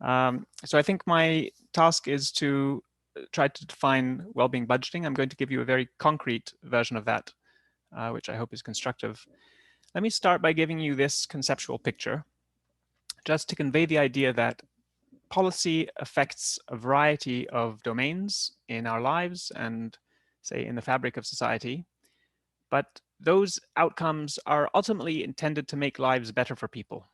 So I think my task is to try to define well-being budgeting. I'm going to give you a very concrete version of that, which I hope is constructive. Let me start by giving you this conceptual picture, just to convey the idea that policy affects a variety of domains in our lives and, say, in the fabric of society. But those outcomes are ultimately intended to make lives better for people.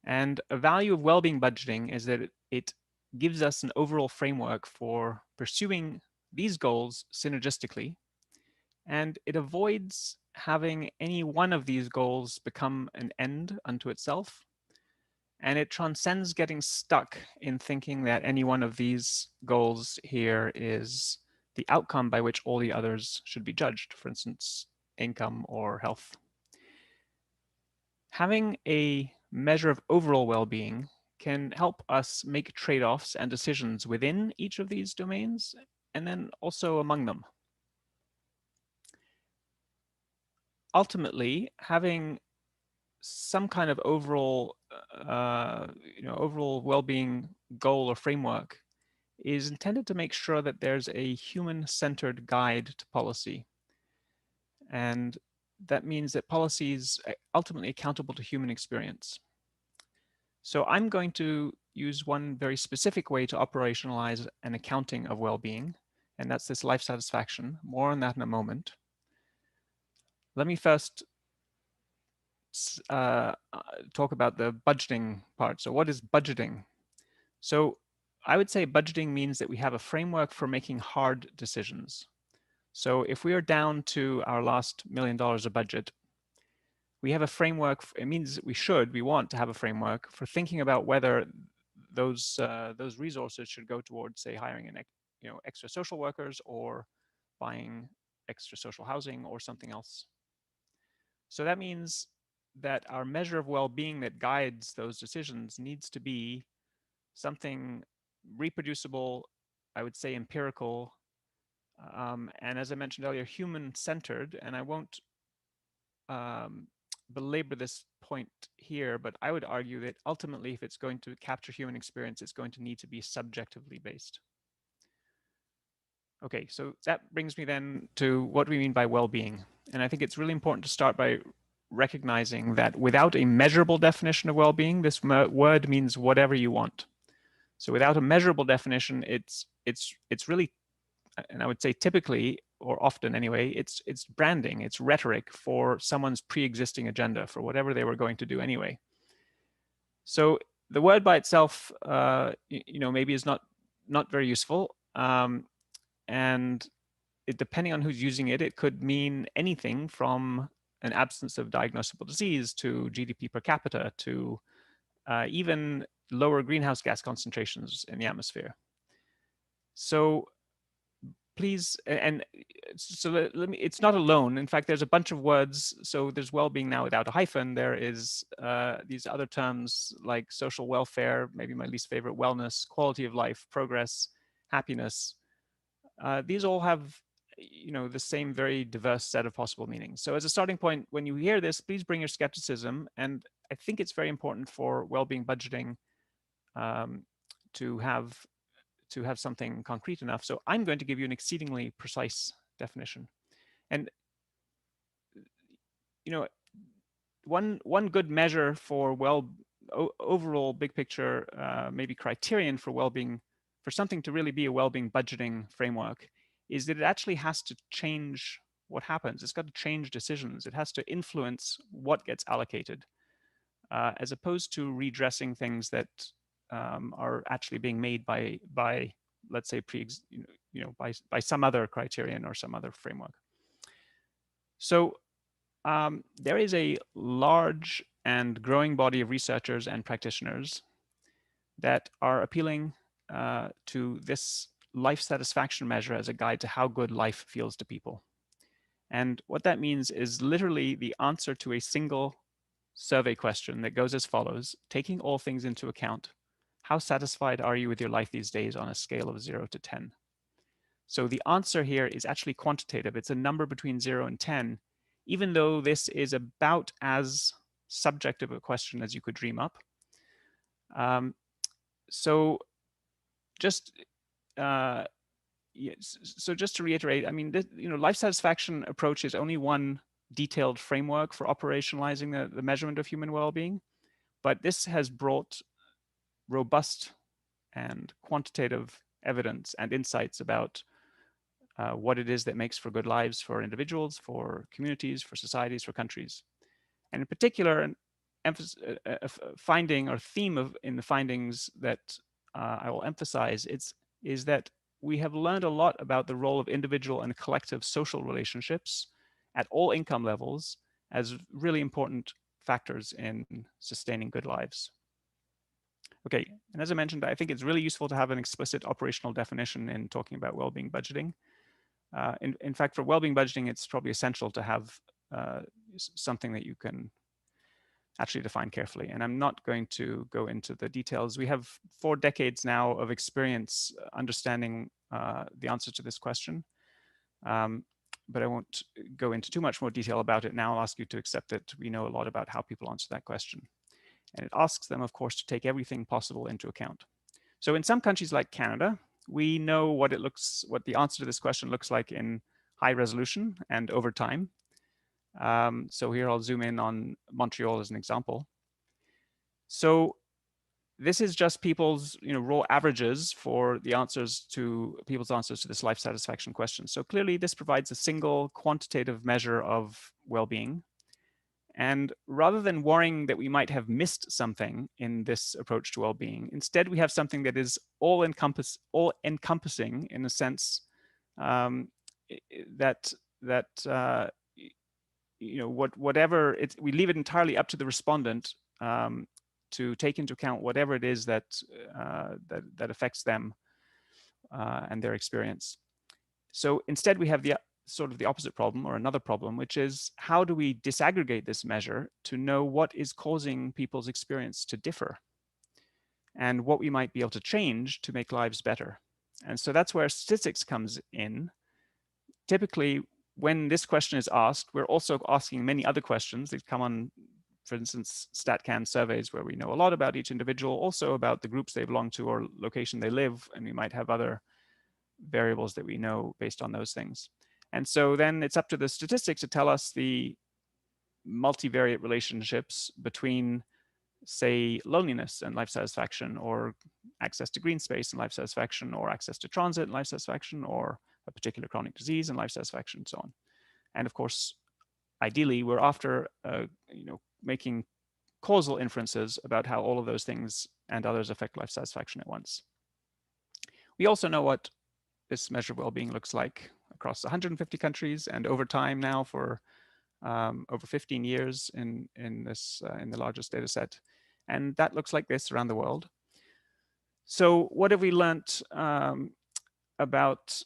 And a value of well-being budgeting is that it gives us an overall framework for pursuing these goals synergistically, and it avoids having any one of these goals become an end unto itself. And it transcends getting stuck in thinking that any one of these goals here is the outcome by which all the others should be judged, for instance, income or health. Having a measure of overall well-being can help us make trade-offs and decisions within each of these domains, and then also among them. Ultimately, having some kind of overall, overall well-being goal or framework is intended to make sure that there's a human-centered guide to policy. And that means that policies are ultimately accountable to human experience. So I'm going to use one very specific way to operationalize an accounting of well-being, and that's this life satisfaction. More on that in a moment. Let me first talk about the budgeting part. So what is budgeting? So I would say budgeting means that we have a framework for making hard decisions. So if we are down to our last $1 million of budget, we have a framework. It means we want to have a framework for thinking about whether those resources should go towards, say, hiring extra social workers or buying extra social housing or something else. So that means that our measure of well-being that guides those decisions needs to be something reproducible, I would say empirical, and as I mentioned earlier, human-centered. And I won't belabor this point here, but I would argue that ultimately, if it's going to capture human experience, it's going to need to be subjectively based. Okay, so that brings me then to what we mean by well-being. And I think it's really important to start by recognizing that without a measurable definition of well-being, this word means whatever you want. So without a measurable definition, it's really, and I would say typically, or often anyway, it's branding, it's rhetoric for someone's pre-existing agenda for whatever they were going to do anyway. So the word by itself, maybe is not very useful, and depending on who's using it, it could mean anything from an absence of diagnosable disease to GDP per capita to even lower greenhouse gas concentrations in the atmosphere. So please, and so let me, it's not alone. In fact, there's a bunch of words. So there's well-being now without a hyphen. There is these other terms like social welfare, maybe my least favorite, wellness, quality of life, progress, happiness. These all have the same very diverse set of possible meanings. So as a starting point, when you hear this, please bring your skepticism. And I think it's very important for well-being budgeting to have something concrete enough. So I'm going to give you an exceedingly precise definition. And one good measure for overall big picture, maybe criterion for well-being, for something to really be a well-being budgeting framework, is that it actually has to change what happens. It's got to change decisions. It has to influence what gets allocated, as opposed to redressing things that are actually being made by let's say by some other criterion or some other framework. So there is a large and growing body of researchers and practitioners that are appealing to this life satisfaction measure as a guide to how good life feels to people. And what that means is literally the answer to a single survey question that goes as follows: taking all things into account, how satisfied are you with your life these days on a scale of 0 to 10? So the answer here is actually quantitative. It's a number between 0 and 10, even though this is about as subjective a question as you could dream up. So just so just to reiterate, I mean, this, life satisfaction approach is only one detailed framework for operationalizing the measurement of human well-being, but this has brought robust and quantitative evidence and insights about what it is that makes for good lives for individuals, for communities, for societies, for countries. And in particular, an finding or theme in the findings that I will emphasize is that we have learned a lot about the role of individual and collective social relationships at all income levels as really important factors in sustaining good lives. Okay, and as I mentioned, I think it's really useful to have an explicit operational definition in talking about well-being budgeting. In fact, for well-being budgeting, it's probably essential to have something that you can actually define carefully. And I'm not going to go into the details. We have 4 decades now of experience understanding the answer to this question. But I won't go into too much more detail about it now. I'll ask you to accept that we know a lot about how people answer that question. And it asks them, of course, to take everything possible into account. So in some countries like Canada, we know what the answer to this question looks like in high resolution and over time. So here I'll zoom in on Montreal as an example. So this is just people's raw averages for the people's answers to this life satisfaction question. So clearly this provides a single quantitative measure of well-being. And rather than worrying that we might have missed something in this approach to well-being, instead we have something that is all-encompassing in a sense whatever we leave it entirely up to the respondent to take into account whatever it is that affects them and their experience. So instead, we have the sort of the opposite problem, or another problem, which is how do we disaggregate this measure to know what is causing people's experience to differ and what we might be able to change to make lives better. And so that's where statistics comes in. Typically, when this question is asked, we're also asking many other questions that come on, for instance, StatCan surveys where we know a lot about each individual, also about the groups they belong to or location they live, and we might have other variables that we know based on those things. And so then it's up to the statistics to tell us the multivariate relationships between, say, loneliness and life satisfaction, or access to green space and life satisfaction, or access to transit and life satisfaction, or a particular chronic disease and life satisfaction, and so on. And of course, ideally, we're after making causal inferences about how all of those things and others affect life satisfaction at once. We also know what this measure of well-being looks like across 150 countries, and over time now for over 15 years in the largest data set. And that looks like this around the world. So what have we learned about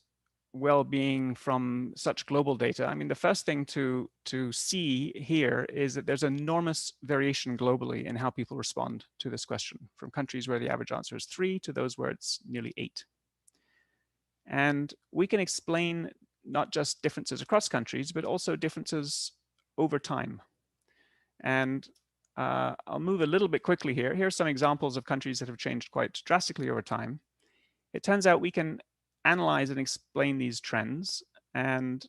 well-being from such global data? I mean, the first thing to see here is that there's enormous variation globally in how people respond to this question, from countries where the average answer is 3 to those where it's nearly 8. And we can explain not just differences across countries, but also differences over time. And I'll move a little bit quickly here. Here are some examples of countries that have changed quite drastically over time. It turns out we can analyze and explain these trends, and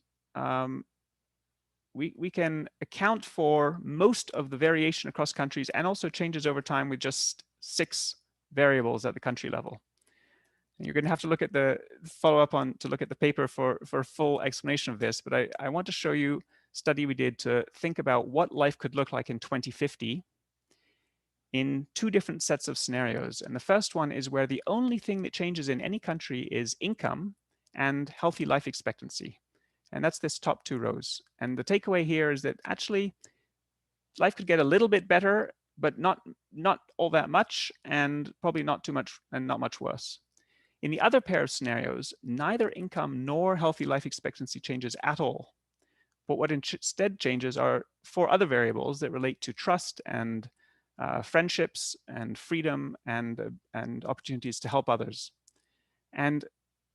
we can account for most of the variation across countries and also changes over time with just 6 variables at the country level. And you're going to have to look at the look at the paper for a full explanation of this, but I want to show you a study we did to think about what life could look like in 2050 in 2 different sets of scenarios. And the first one is where the only thing that changes in any country is income and healthy life expectancy. And that's this top 2 rows. And the takeaway here is that actually life could get a little bit better, but not all that much, and probably not too much and not much worse. In the other pair of scenarios, neither income nor healthy life expectancy changes at all. But what instead changes are 4 other variables that relate to trust and friendships and freedom and opportunities to help others. And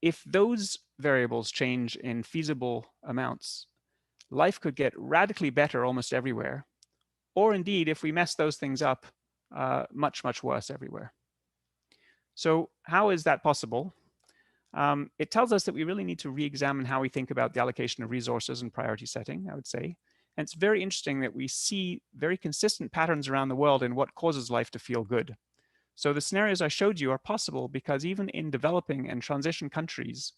if those variables change in feasible amounts, life could get radically better almost everywhere. Or indeed, if we mess those things up, much, much worse everywhere. So how is that possible? It tells us that we really need to re-examine how we think about the allocation of resources and priority setting, I would say. And it's very interesting that we see very consistent patterns around the world in what causes life to feel good. So the scenarios I showed you are possible because even in developing and transition countries,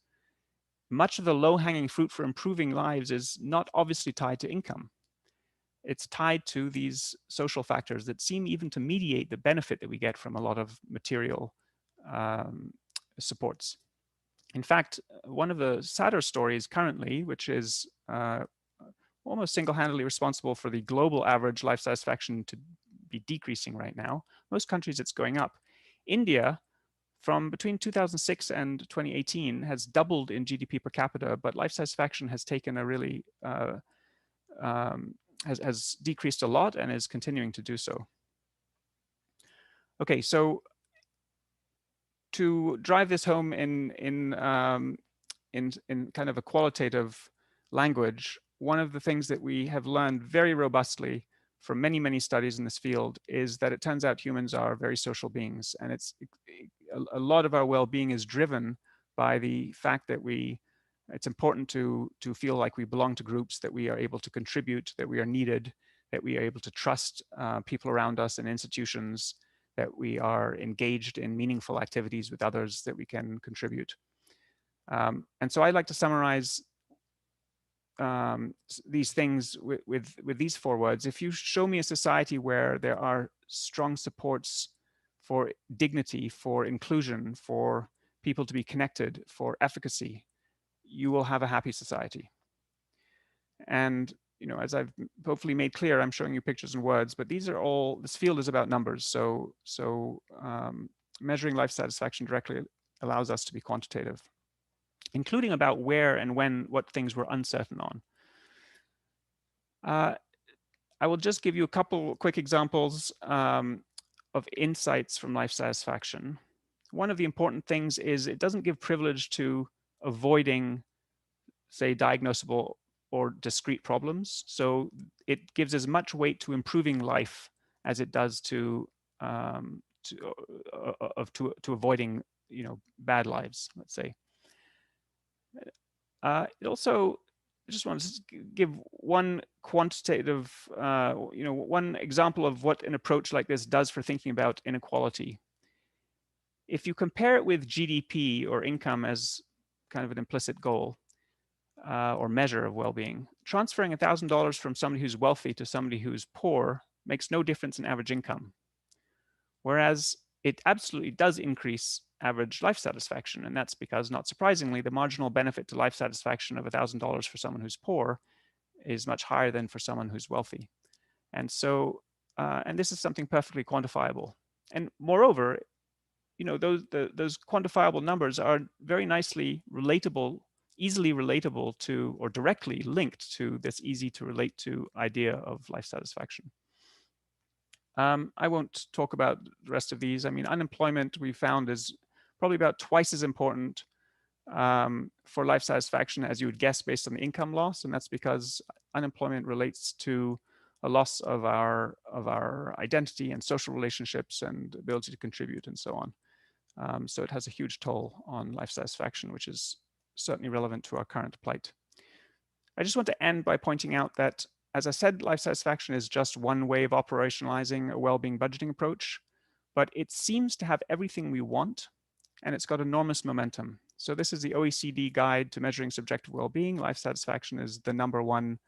much of the low-hanging fruit for improving lives is not obviously tied to income. It's tied to these social factors that seem even to mediate the benefit that we get from a lot of material supports. In fact, one of the sadder stories currently, which is almost single-handedly responsible for the global average life satisfaction to be decreasing right now. Most countries, it's going up. India, from between 2006 and 2018, has doubled in GDP per capita, but life satisfaction has taken a really has decreased a lot and is continuing to do so. Okay, so to drive this home in kind of a qualitative language, one of the things that we have learned very robustly from many, many studies in this field is that it turns out humans are very social beings, and a lot of our well-being is driven by the fact that it's important to feel like we belong to groups, that we are able to contribute, that we are needed, that we are able to trust people around us and institutions, that we are engaged in meaningful activities with others, that we can contribute. And so I like to summarize these things with these 4 words. If you show me a society where there are strong supports for dignity, for inclusion, for people to be connected, for efficacy, you will have a happy society. And as I've hopefully made clear, I'm showing you pictures and words, but these are all, this field is about numbers. So measuring life satisfaction directly allows us to be quantitative, including about where and when, what things we're uncertain on. I will just give you a couple quick examples of insights from life satisfaction. One of the important things is it doesn't give privilege to avoiding, say, diagnosable or discrete problems. So it gives as much weight to improving life as it does to avoiding, bad lives, let's say. It also, I just want to give one quantitative, one example of what an approach like this does for thinking about inequality. If you compare it with GDP or income as kind of an implicit goal or measure of well-being, transferring $1,000 from somebody who's wealthy to somebody who's poor makes no difference in average income. Whereas it absolutely does increase average life satisfaction. And that's because, not surprisingly, the marginal benefit to life satisfaction of $1,000 for someone who's poor is much higher than for someone who's wealthy. And so, and this is something perfectly quantifiable. And moreover, those quantifiable numbers are very nicely relatable, easily relatable to, or directly linked to, this easy to relate to idea of life satisfaction. I won't talk about the rest of these. I mean, unemployment we found is probably about twice as important for life satisfaction as you would guess based on the income loss, and that's because unemployment relates to a loss of our identity and social relationships and ability to contribute and so on. So it has a huge toll on life satisfaction, which is certainly relevant to our current plight. I just want to end by pointing out that, as I said, life satisfaction is just one way of operationalizing a well-being budgeting approach, but it seems to have everything we want, and it's got enormous momentum. So this is the OECD guide to measuring subjective well-being. Life satisfaction is the #1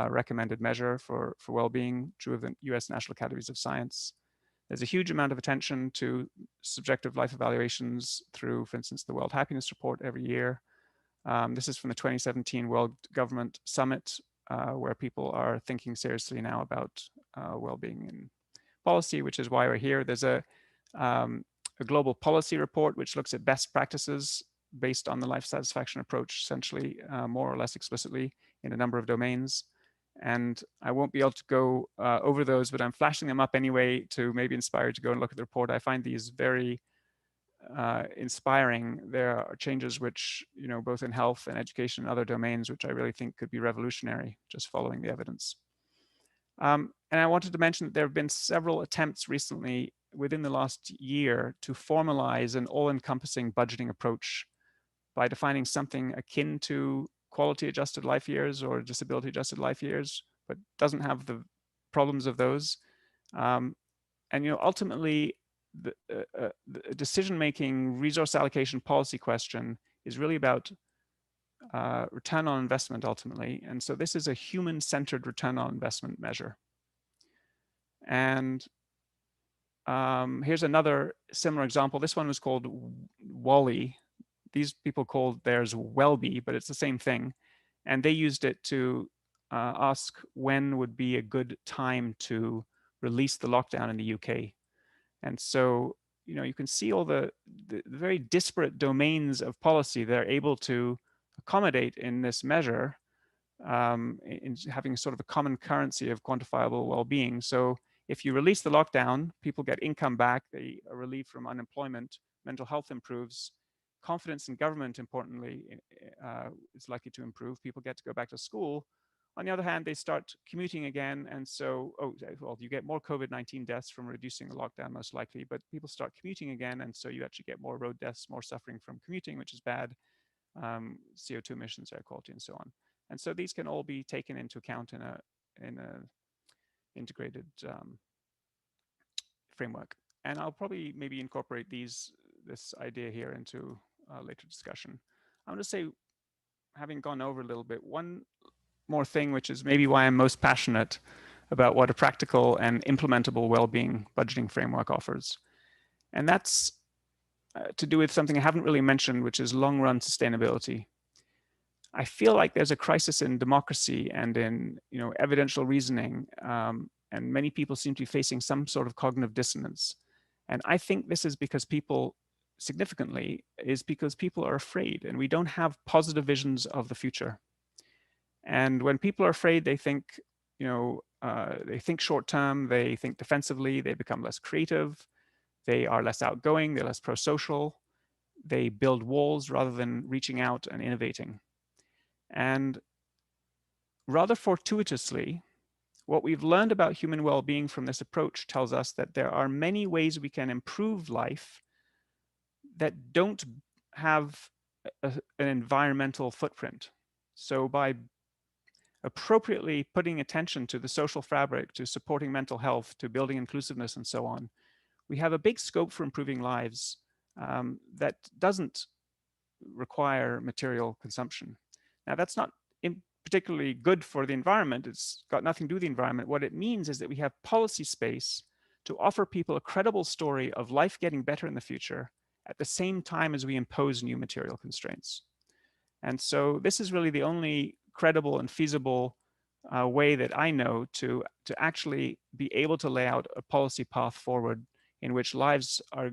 recommended measure for well-being, true of the US National Academies of Science. There's a huge amount of attention to subjective life evaluations through, for instance, the World Happiness Report every year. This is from the 2017 World Government Summit, where people are thinking seriously now about well-being and policy, which is why we're here. There's a global policy report which looks at best practices based on the life satisfaction approach, essentially, more or less explicitly in a number of domains. And I won't be able to go over those, but I'm flashing them up anyway to maybe inspire you to go and look at the report. I find these very inspiring. There are changes which, both in health and education and other domains, which I really think could be revolutionary, just following the evidence. And I wanted to mention that there have been several attempts recently within the last year to formalize an all-encompassing budgeting approach by defining something akin to quality-adjusted life years or disability-adjusted life years, but doesn't have the problems of those. And ultimately, the decision-making, resource allocation policy question is really about return on investment ultimately. And so this is a human-centered return on investment measure. And here's another similar example. This one was called WALL-E. These people called theirs Wellbeing, but it's the same thing. And they used it to ask when would be a good time to release the lockdown in the UK. And so, you can see all the very disparate domains of policy they're able to accommodate in this measure, in having sort of a common currency of quantifiable well-being. So if you release the lockdown, people get income back, they are relieved from unemployment, mental health improves, confidence in government, importantly, is likely to improve. People get to go back to school. On the other hand, they start commuting again. And so, you get more COVID-19 deaths from reducing the lockdown, most likely, but people start commuting again. And so you actually get more road deaths, more suffering from commuting, which is bad, CO2 emissions, air quality, and so on. And so these can all be taken into account in a integrated framework. And I'll probably maybe incorporate this idea here into a later discussion. I'm going to say, having gone over a little bit, one more thing, which is maybe why I'm most passionate about what a practical and implementable well-being budgeting framework offers. And that's to do with something I haven't really mentioned, which is long-run sustainability. I feel like there's a crisis in democracy and in evidential reasoning, and many people seem to be facing some sort of cognitive dissonance. And I think this is because people are afraid, and we don't have positive visions of the future. And when people are afraid, they think, they think short term, they think defensively, they become less creative, they are less outgoing, they're less pro-social, they build walls rather than reaching out and innovating. And rather fortuitously, what we've learned about human well-being from this approach tells us that there are many ways we can improve life that don't have an environmental footprint. So by appropriately putting attention to the social fabric, to supporting mental health, to building inclusiveness, and so on, we have a big scope for improving lives that doesn't require material consumption. Now, that's not particularly good for the environment. It's got nothing to do with the environment. What it means is that we have policy space to offer people a credible story of life getting better in the future at the same time as we impose new material constraints. And so this is really the only credible and feasible way that I know to actually be able to lay out a policy path forward in which lives are,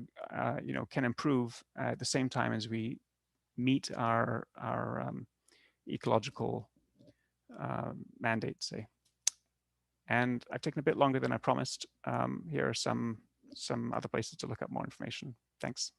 can improve at the same time as we meet our ecological mandates, say. And I've taken a bit longer than I promised. Here are some other places to look up more information. Thanks.